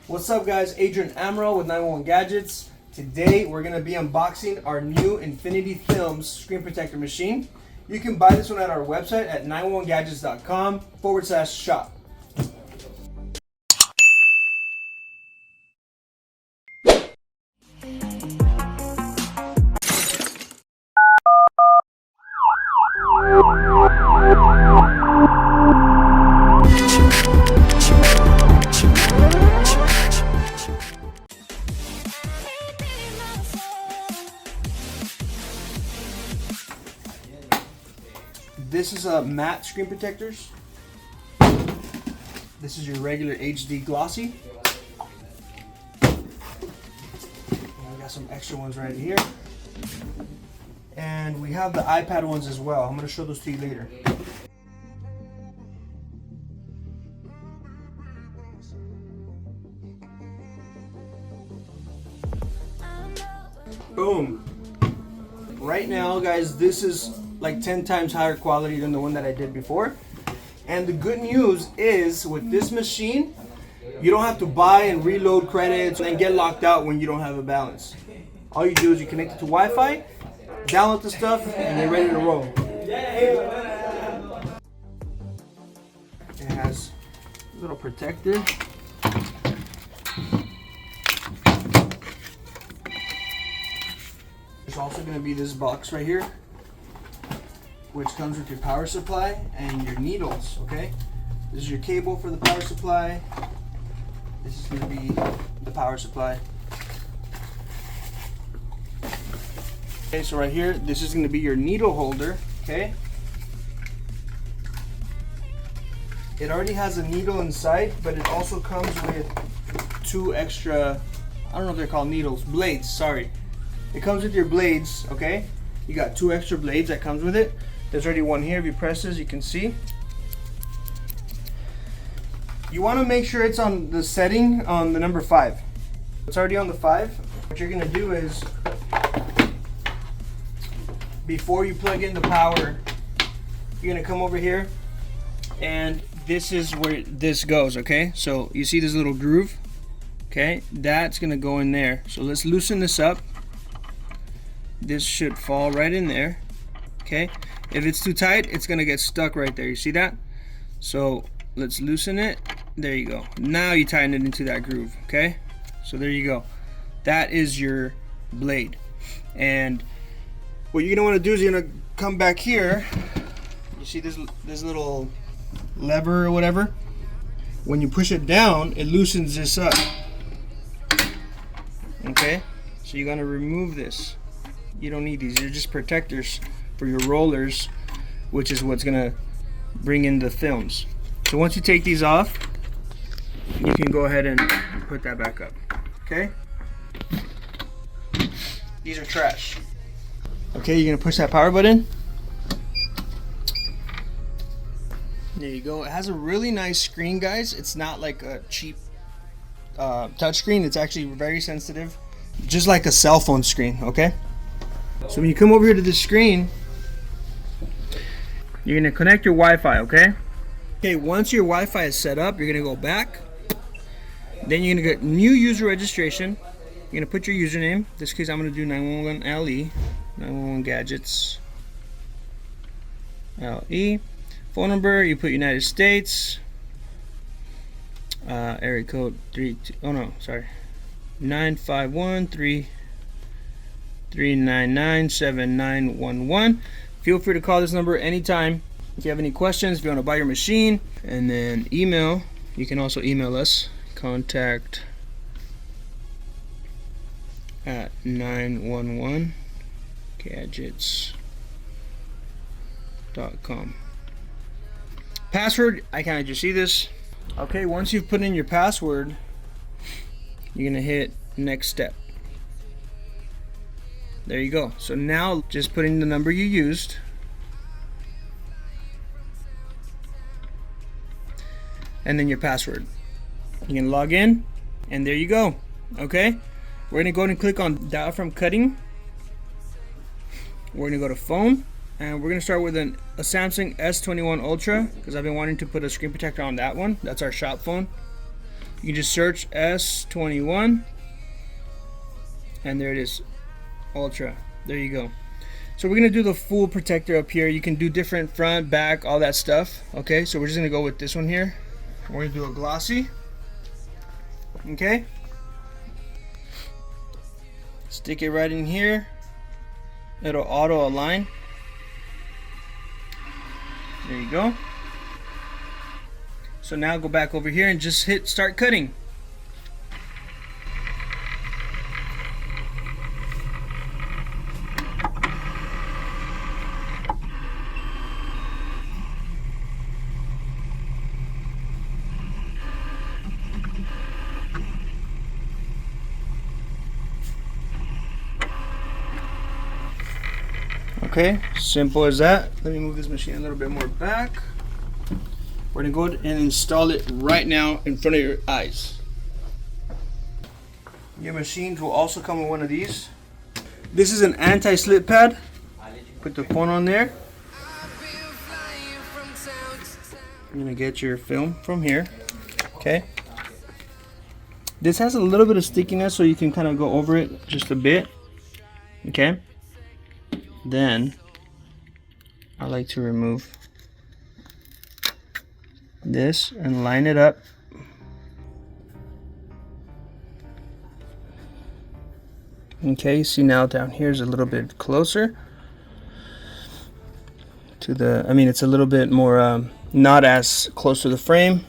What's up guys, Adrian Amro with 911 Gadgets. Today we're going to be unboxing our new Infinity Filmz screen protector machine. You can buy this one at our website at 911gadgets.com/shop. This is a matte screen protectors. This is your regular HD glossy. And I got some extra ones right here. And we have the iPad ones as well. I'm going to show those to you later. Boom. Right now, guys, this is like 10 times higher quality than the one that I did before. And the good news is with this machine, you don't have to buy and reload credits and get locked out when you don't have a balance. All you do is you connect it to Wi-Fi, download the stuff, and you're ready to roll. It has a little protector. There's also going to be this box right here, which comes with your power supply and your needles, okay? This is your cable for the power supply. This is going to be the power supply. Okay, so right here, this is going to be your needle holder, okay? It already has a needle inside, but it also comes with two extra, I don't know if they're called needles, blades, sorry. It comes with your blades, okay? You got two extra blades that comes with it. There's already one here. If you press this, you can see. You want to make sure it's on the setting on the number 5. It's already on the 5. What you're going to do is, before you plug in the power, you're going to come over here, and this is where this goes, okay? So you see this little groove, okay? That's going to go in there. So let's loosen this up. This should fall right in there, okay? If it's too tight, it's gonna get stuck right there. You see that? So let's loosen it. There you go. Now you tighten it into that groove, okay? So there you go. That is your blade. And what you're gonna wanna do is you're gonna come back here. You see this little lever or whatever? When you push it down, it loosens this up. Okay? So you're gonna remove this. You don't need these. They're just protectors for your rollers, which is what's gonna bring in the films. So once you take these off, you can go ahead and put that back up. Okay? These are trash. Okay, you're gonna push that power button. There you go. It has a really nice screen, guys. It's not like a cheap touch screen. It's actually very sensitive, just like a cell phone screen. Okay? So when you come over here to this screen, you're going to connect your Wi-Fi, okay? Okay, once your Wi-Fi is set up, you're going to go back. Then you're going to get new user registration. You're going to put your username. In this case, I'm going to do 911 LE, 911 Gadgets LE. Phone number, you put United States. Area code 951-399-7911. Feel free to call this number anytime if you have any questions, if you want to buy your machine. And then email, you can also email us, contact at 911gadgets.com. Password, I can't just see this. Okay, once you've put in your password, you're going to hit next step. There you go. So now just put in the number you used. And then your password. You can log in, and there you go. Okay? We're going to go ahead and click on dial from cutting. We're going to go to phone, And we're gonna start with a Samsung S21 Ultra because I've been wanting to put a screen protector on that one. That's our shop phone. You can just search S21 and there it is, Ultra. There you go. So we're gonna do the full protector up here. You can do different front, back, all that stuff. Okay, so we're just gonna go with this one here. We're gonna do a glossy. Okay. Stick it right in here. It'll auto align. There you go. So now go back over here and just hit start cutting. Okay, simple as that. Let me move this machine a little bit more back. We're gonna go ahead and install it right now in front of your eyes. Your machines will also come with one of these. This is an anti-slip pad. Put the phone on there. You're gonna get your film from here. Okay. This has a little bit of stickiness, so you can kind of go over it just a bit. Okay. Then I like to remove this and line it up. Okay, see now down here is a little bit closer to the, I mean it's a little bit more not as close to the frame.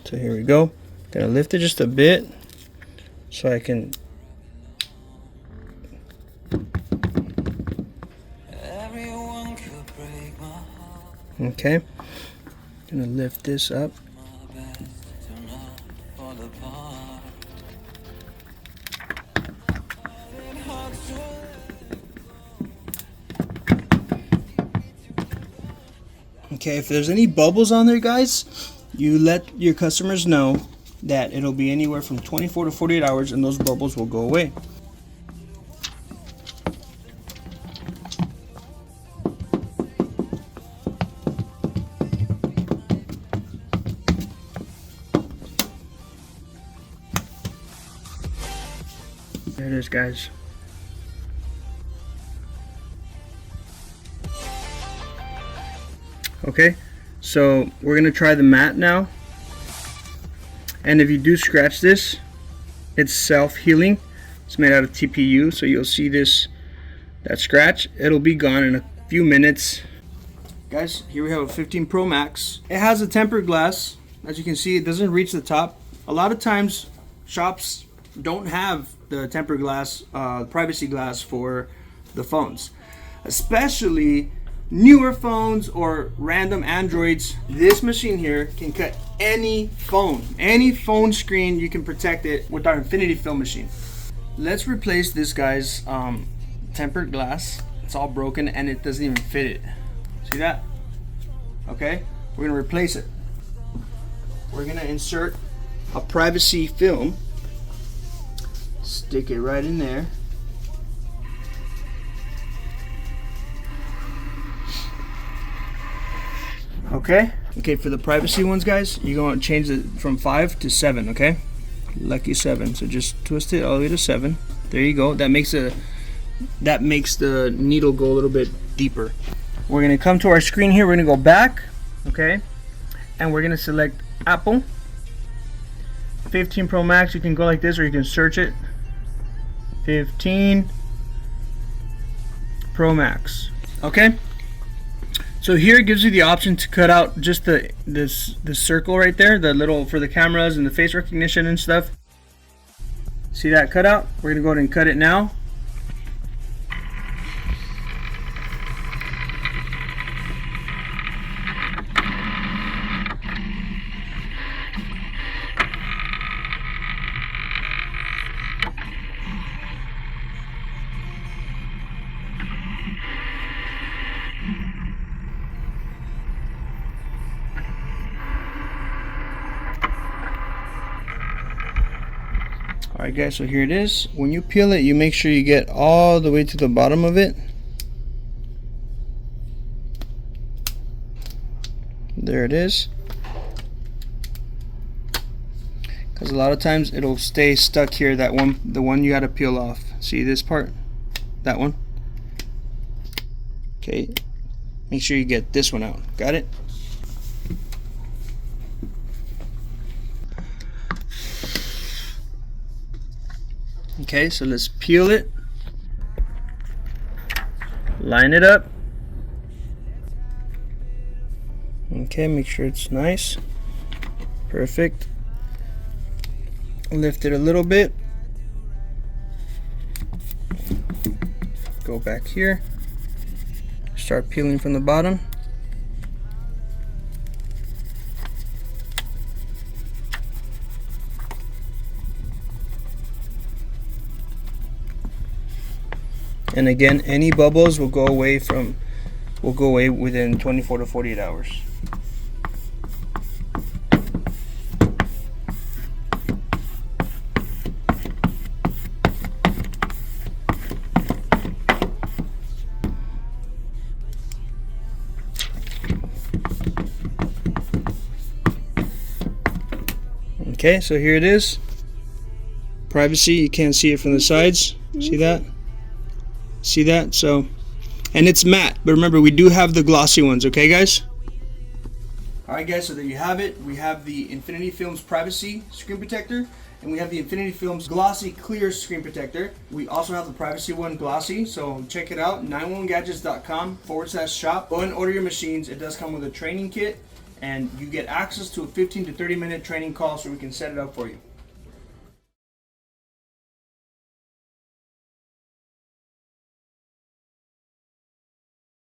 So here we go. Gonna lift it just a bit so I can okay, gonna lift this up. Okay, if there's any bubbles on there, guys, you let your customers know that it'll be anywhere from 24 to 48 hours and those bubbles will go away. There it is, guys. Okay, so we're gonna try the mat now. And if you do scratch this, it's self-healing. It's made out of TPU, so you'll see that scratch. It'll be gone in a few minutes. Guys, here we have a 15 Pro Max. It has a tempered glass. As you can see, it doesn't reach the top. A lot of times, shops don't have the tempered glass, privacy glass for the phones, especially newer phones or random Androids. This machine here can cut any phone screen. You can protect it with our Infinity Film machine. Let's replace this guy's tempered glass. It's all broken and it doesn't even fit it. See that? Okay, we're gonna replace it. We're gonna insert a privacy film. Stick it right in there. Okay, for the privacy ones, guys, you're going to change it from 5 to 7, okay? Lucky 7. So just twist it all the way to 7. There you go. That makes the needle go a little bit deeper. We're going to come to our screen here. We're going to go back, okay? And we're going to select Apple. 15 Pro Max, you can go like this or you can search it. 15 Pro Max. Okay? So here it gives you the option to cut out just this circle right there, the little for the cameras and the face recognition and stuff. See that cutout? We're gonna go ahead and cut it now. Alright guys, so here it is. When you peel it, you make sure you get all the way to the bottom of it. There it is. Because a lot of times it'll stay stuck here, that one, the one you gotta peel off. See this part? That one? Okay, make sure you get this one out. Got it? Okay, so let's peel it. Line it up. Okay, make sure it's nice. Perfect. Lift it a little bit. Go back here. Start peeling from the bottom. And again, any bubbles will go away within 24 to 48 hours. Okay, so here it is. Privacy, you can't see it from the sides. See that? See that? So, and it's matte, but remember we do have the glossy ones, okay guys? Alright guys, so there you have it. We have the Infinity Filmz Privacy Screen Protector, and we have the Infinity Filmz Glossy Clear Screen Protector. We also have the Privacy one glossy, so check it out, 911gadgets.com/shop. Go and order your machines. It does come with a training kit, and you get access to a 15 to 30 minute training call so we can set it up for you.